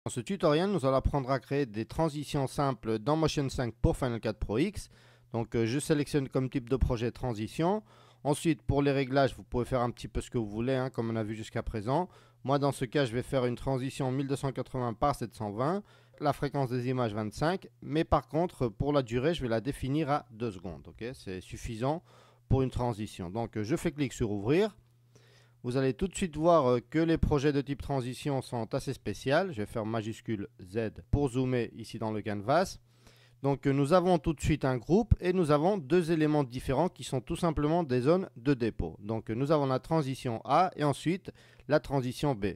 Dans ce tutoriel, nous allons apprendre à créer des transitions simples dans Motion 5 pour Final Cut Pro X. Donc je sélectionne comme type de projet transition. Ensuite, pour les réglages, vous pouvez faire un petit peu ce que vous voulez, hein, comme on a vu jusqu'à présent. Moi, dans ce cas, je vais faire une transition 1280 par 720, la fréquence des images 25, mais par contre, pour la durée, je vais la définir à 2 secondes. Okay, c'est suffisant pour une transition. Donc je fais clic sur ouvrir. Vous allez tout de suite voir que les projets de type transition sont assez spéciaux. Je vais faire majuscule Z pour zoomer ici dans le canvas. Donc nous avons tout de suite un groupe et nous avons deux éléments différents qui sont tout simplement des zones de dépôt. Donc nous avons la transition A et ensuite la transition B.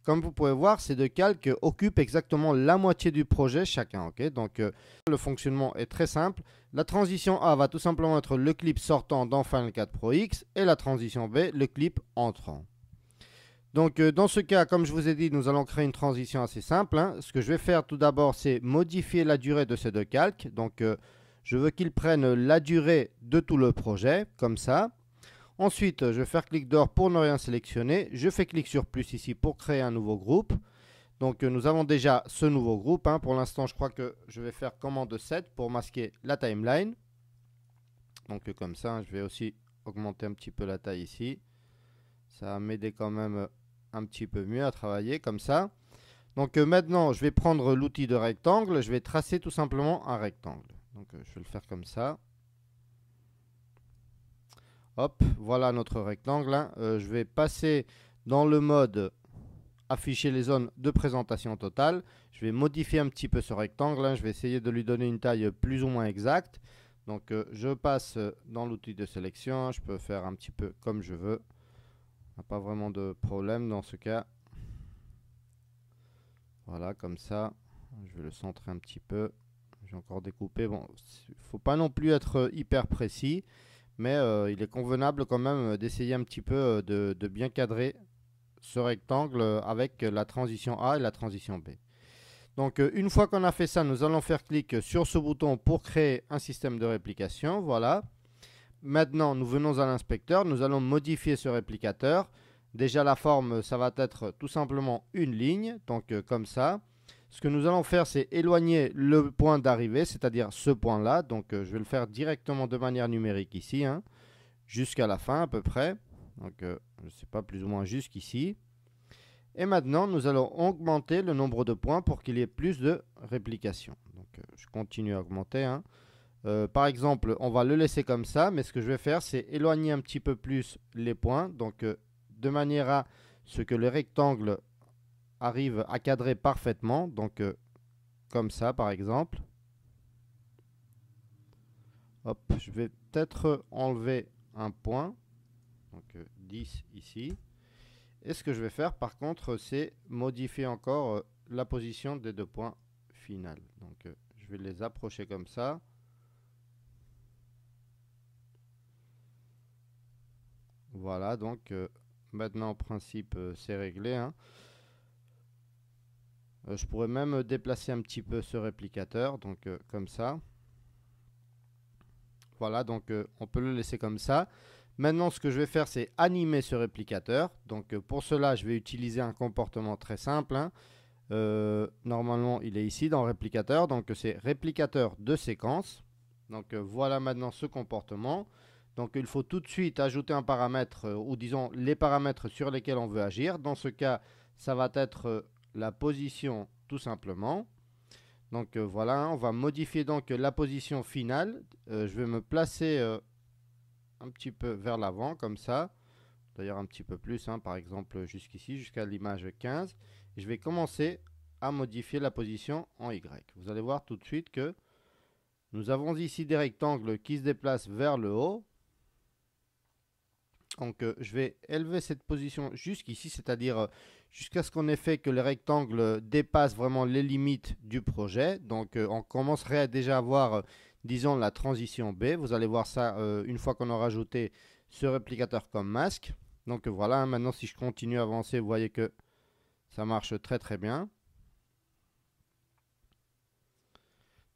Comme vous pouvez voir, ces deux calques occupent exactement la moitié du projet chacun. Okay, donc le fonctionnement est très simple. La transition A va tout simplement être le clip sortant dans Final Cut Pro X et la transition B, le clip entrant. Donc dans ce cas, comme je vous ai dit, nous allons créer une transition assez simple, hein. Ce que je vais faire tout d'abord, c'est modifier la durée de ces deux calques. Donc je veux qu'ils prennent la durée de tout le projet, comme ça. Ensuite, je vais faire clic droit pour ne rien sélectionner. Je fais clic sur plus ici pour créer un nouveau groupe. Donc nous avons déjà ce nouveau groupe, hein. Pour l'instant, je crois que je vais faire commande 7 pour masquer la timeline. Donc comme ça, hein, je vais aussi augmenter un petit peu la taille ici. Ça va m'aider quand même un petit peu mieux à travailler comme ça. Donc maintenant, je vais prendre l'outil de rectangle. Je vais tracer tout simplement un rectangle. Donc je vais le faire comme ça. Hop, voilà notre rectangle, hein. Je vais passer dans le mode afficher les zones de présentation totale. Je vais modifier un petit peu ce rectangle, hein. Je vais essayer de lui donner une taille plus ou moins exacte. Donc je passe dans l'outil de sélection, hein. Je peux faire un petit peu comme je veux. Pas vraiment de problème dans ce cas. Voilà, comme ça. Je vais le centrer un petit peu. J'ai encore découpé. Bon, il ne faut pas non plus être hyper précis, mais il est convenable quand même d'essayer un petit peu de bien cadrer ce rectangle avec la transition A et la transition B. Donc une fois qu'on a fait ça, nous allons faire clic sur ce bouton pour créer un système de réplication. Voilà. Maintenant, nous venons à l'inspecteur. Nous allons modifier ce réplicateur. Déjà, la forme, ça va être tout simplement une ligne. Donc comme ça. Ce que nous allons faire, c'est éloigner le point d'arrivée, c'est-à-dire ce point-là. Donc je vais le faire directement de manière numérique ici, hein, jusqu'à la fin à peu près. Donc je ne sais pas, plus ou moins jusqu'ici. Et maintenant, nous allons augmenter le nombre de points pour qu'il y ait plus de réplication. Donc je continue à augmenter, hein. Par exemple, on va le laisser comme ça, mais ce que je vais faire, c'est éloigner un petit peu plus les points. Donc de manière à ce que le rectangle arrive à cadrer parfaitement. Donc comme ça par exemple. Hop, je vais peut-être enlever un point. Donc 10 ici. Et ce que je vais faire par contre, c'est modifier encore la position des deux points finales. Donc je vais les approcher comme ça. Voilà, donc maintenant en principe c'est réglé, hein. Je pourrais même déplacer un petit peu ce réplicateur, donc comme ça. Voilà, donc on peut le laisser comme ça. Maintenant, ce que je vais faire, c'est animer ce réplicateur. Donc pour cela, je vais utiliser un comportement très simple, hein. Normalement, il est ici dans réplicateur, donc c'est réplicateur de séquence. Donc voilà maintenant ce comportement. Donc il faut tout de suite ajouter un paramètre, ou disons les paramètres sur lesquels on veut agir. Dans ce cas, ça va être la position tout simplement. Donc voilà, hein, on va modifier donc la position finale. Je vais me placer un petit peu vers l'avant comme ça. D'ailleurs un petit peu plus, hein, par exemple jusqu'ici, jusqu'à l'image 15. Et je vais commencer à modifier la position en Y. Vous allez voir tout de suite que nous avons ici des rectangles qui se déplacent vers le haut. Donc je vais élever cette position jusqu'ici, c'est-à-dire jusqu'à ce qu'on ait fait que le rectangle dépasse vraiment les limites du projet. Donc on commencerait déjà à voir, disons, la transition B. Vous allez voir ça une fois qu'on aura rajouté ce réplicateur comme masque. Donc voilà, hein, maintenant si je continue à avancer, vous voyez que ça marche très très bien.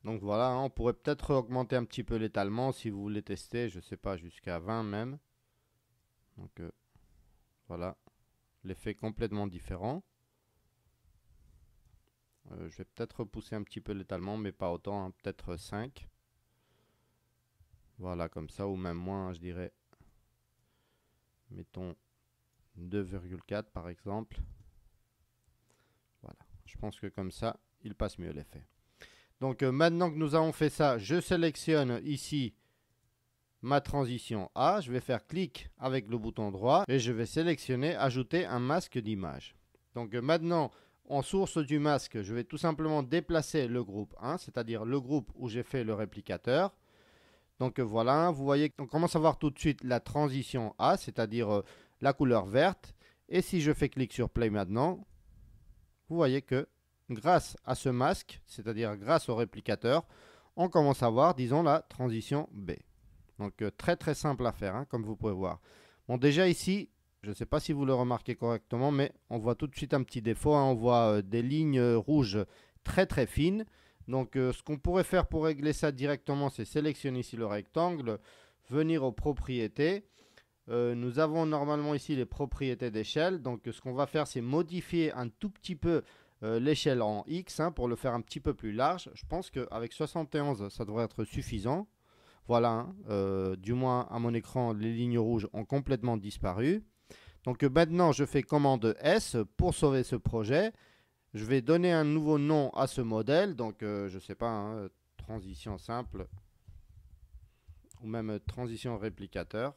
Donc voilà, hein, on pourrait peut-être augmenter un petit peu l'étalement si vous voulez tester, je ne sais pas, jusqu'à 20 même. Donc voilà, l'effet complètement différent. Je vais peut-être repousser un petit peu l'étalement, mais pas autant, hein, peut-être 5. Voilà, comme ça, ou même moins, hein, je dirais. Mettons 2,4 par exemple. Voilà, je pense que comme ça, il passe mieux l'effet. Donc maintenant que nous avons fait ça, je sélectionne ici ma transition A. Je vais faire clic avec le bouton droit et je vais sélectionner ajouter un masque d'image. Donc maintenant, en source du masque, je vais tout simplement déplacer le groupe 1, c'est-à-dire le groupe où j'ai fait le réplicateur. Donc voilà, vous voyez qu'on commence à voir tout de suite la transition A, c'est-à-dire la couleur verte. Et si je fais clic sur Play maintenant, vous voyez que grâce à ce masque, c'est-à-dire grâce au réplicateur, on commence à voir, disons, la transition B. Donc très très simple à faire, hein, comme vous pouvez voir. Bon, déjà ici, je ne sais pas si vous le remarquez correctement, mais on voit tout de suite un petit défaut, hein. On voit des lignes rouges très très fines. Donc ce qu'on pourrait faire pour régler ça directement, c'est sélectionner ici le rectangle, venir aux propriétés. Nous avons normalement ici les propriétés d'échelle. Donc ce qu'on va faire, c'est modifier un tout petit peu l'échelle en X, hein, pour le faire un petit peu plus large. Je pense qu'avec 71, ça devrait être suffisant. Voilà, hein, du moins à mon écran, les lignes rouges ont complètement disparu. Donc maintenant, je fais commande S pour sauver ce projet. Je vais donner un nouveau nom à ce modèle. Donc, je ne sais pas, hein, transition simple ou même transition réplicateur.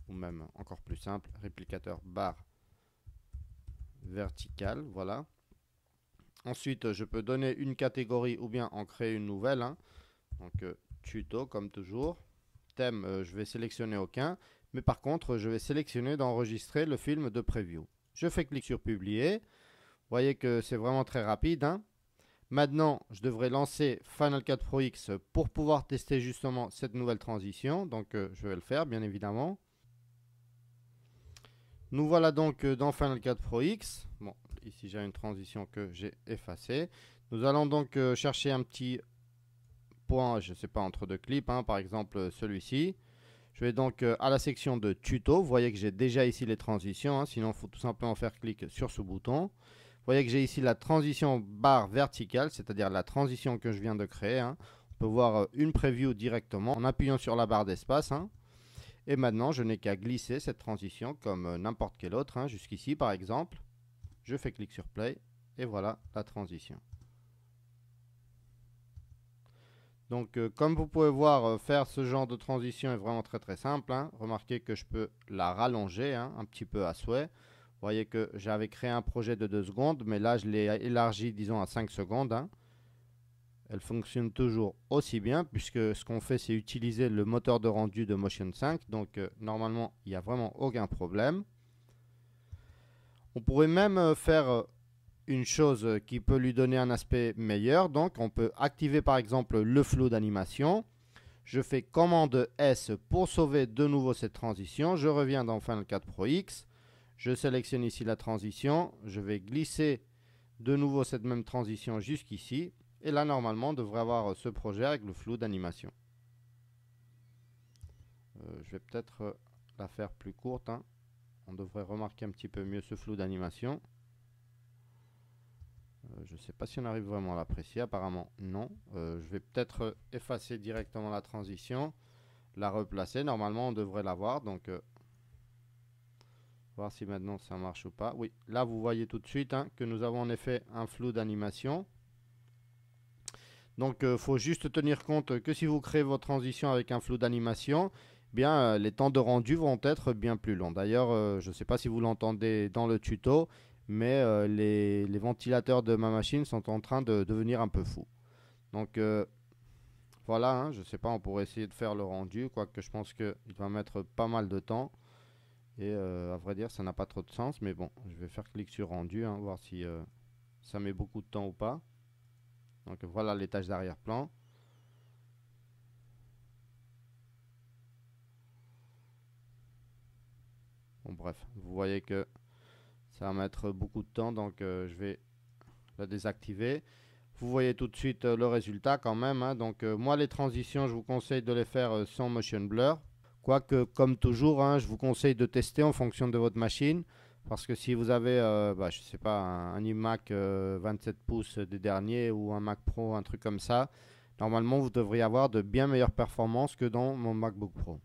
Ou même encore plus simple, réplicateur barre verticale. Voilà. Ensuite, je peux donner une catégorie ou bien en créer une nouvelle, hein. Donc, tuto comme toujours. Thème, je vais sélectionner aucun. Mais par contre, je vais sélectionner d'enregistrer le film de preview. Je fais clic sur publier. Vous voyez que c'est vraiment très rapide, hein. Maintenant, je devrais lancer Final Cut Pro X pour pouvoir tester justement cette nouvelle transition. Donc, je vais le faire, bien évidemment. Nous voilà donc dans Final Cut Pro X. Bon, ici j'ai une transition que j'ai effacée. Nous allons donc chercher un petit point, je ne sais pas, entre deux clips, hein, par exemple celui-ci. Je vais donc à la section de tuto. Vous voyez que j'ai déjà ici les transitions, hein, sinon il faut tout simplement faire clic sur ce bouton. Vous voyez que j'ai ici la transition barre verticale, c'est-à-dire la transition que je viens de créer, hein. On peut voir une preview directement en appuyant sur la barre d'espace, hein. Et maintenant, je n'ai qu'à glisser cette transition comme n'importe quelle autre, hein, jusqu'ici par exemple. Je fais clic sur Play et voilà la transition. Donc comme vous pouvez voir, faire ce genre de transition est vraiment très très simple, hein. Remarquez que je peux la rallonger, hein, un petit peu à souhait. Vous voyez que j'avais créé un projet de 2 secondes, mais là je l'ai élargi, disons, à 5 secondes, hein. Elle fonctionne toujours aussi bien puisque ce qu'on fait, c'est utiliser le moteur de rendu de Motion 5. Donc normalement, il n'y a vraiment aucun problème. On pourrait même faire une chose qui peut lui donner un aspect meilleur. Donc on peut activer par exemple le flou d'animation. Je fais commande S pour sauver de nouveau cette transition. Je reviens dans Final Cut Pro X. Je sélectionne ici la transition. Je vais glisser de nouveau cette même transition jusqu'ici. Et là, normalement, on devrait avoir ce projet avec le flou d'animation. Je vais peut-être la faire plus courte, hein. On devrait remarquer un petit peu mieux ce flou d'animation. Je ne sais pas si on arrive vraiment à l'apprécier. Apparemment, non. Je vais peut-être effacer directement la transition, la replacer. Normalement, on devrait l'avoir. Donc, voir si maintenant ça marche ou pas. Oui, là, vous voyez tout de suite, hein, que nous avons en effet un flou d'animation. Donc, il faut juste tenir compte que si vous créez vos transitions avec un flou d'animation, bien, les temps de rendu vont être bien plus longs. D'ailleurs, je ne sais pas si vous l'entendez dans le tuto, mais les ventilateurs de ma machine sont en train de devenir un peu fous. Donc, voilà, hein, je ne sais pas, on pourrait essayer de faire le rendu, quoique je pense qu'il va mettre pas mal de temps. Et à vrai dire, ça n'a pas trop de sens, mais bon, je vais faire clic sur rendu, hein, voir si ça met beaucoup de temps ou pas. Donc voilà les tâches d'arrière-plan. Bon bref, vous voyez que ça va mettre beaucoup de temps, donc je vais la désactiver. Vous voyez tout de suite le résultat quand même, hein. Donc moi les transitions, je vous conseille de les faire sans motion blur. Quoique comme toujours, hein, je vous conseille de tester en fonction de votre machine. Parce que si vous avez, je sais pas, un iMac 27 pouces des derniers ou un Mac Pro, un truc comme ça, normalement vous devriez avoir de bien meilleures performances que dans mon MacBook Pro.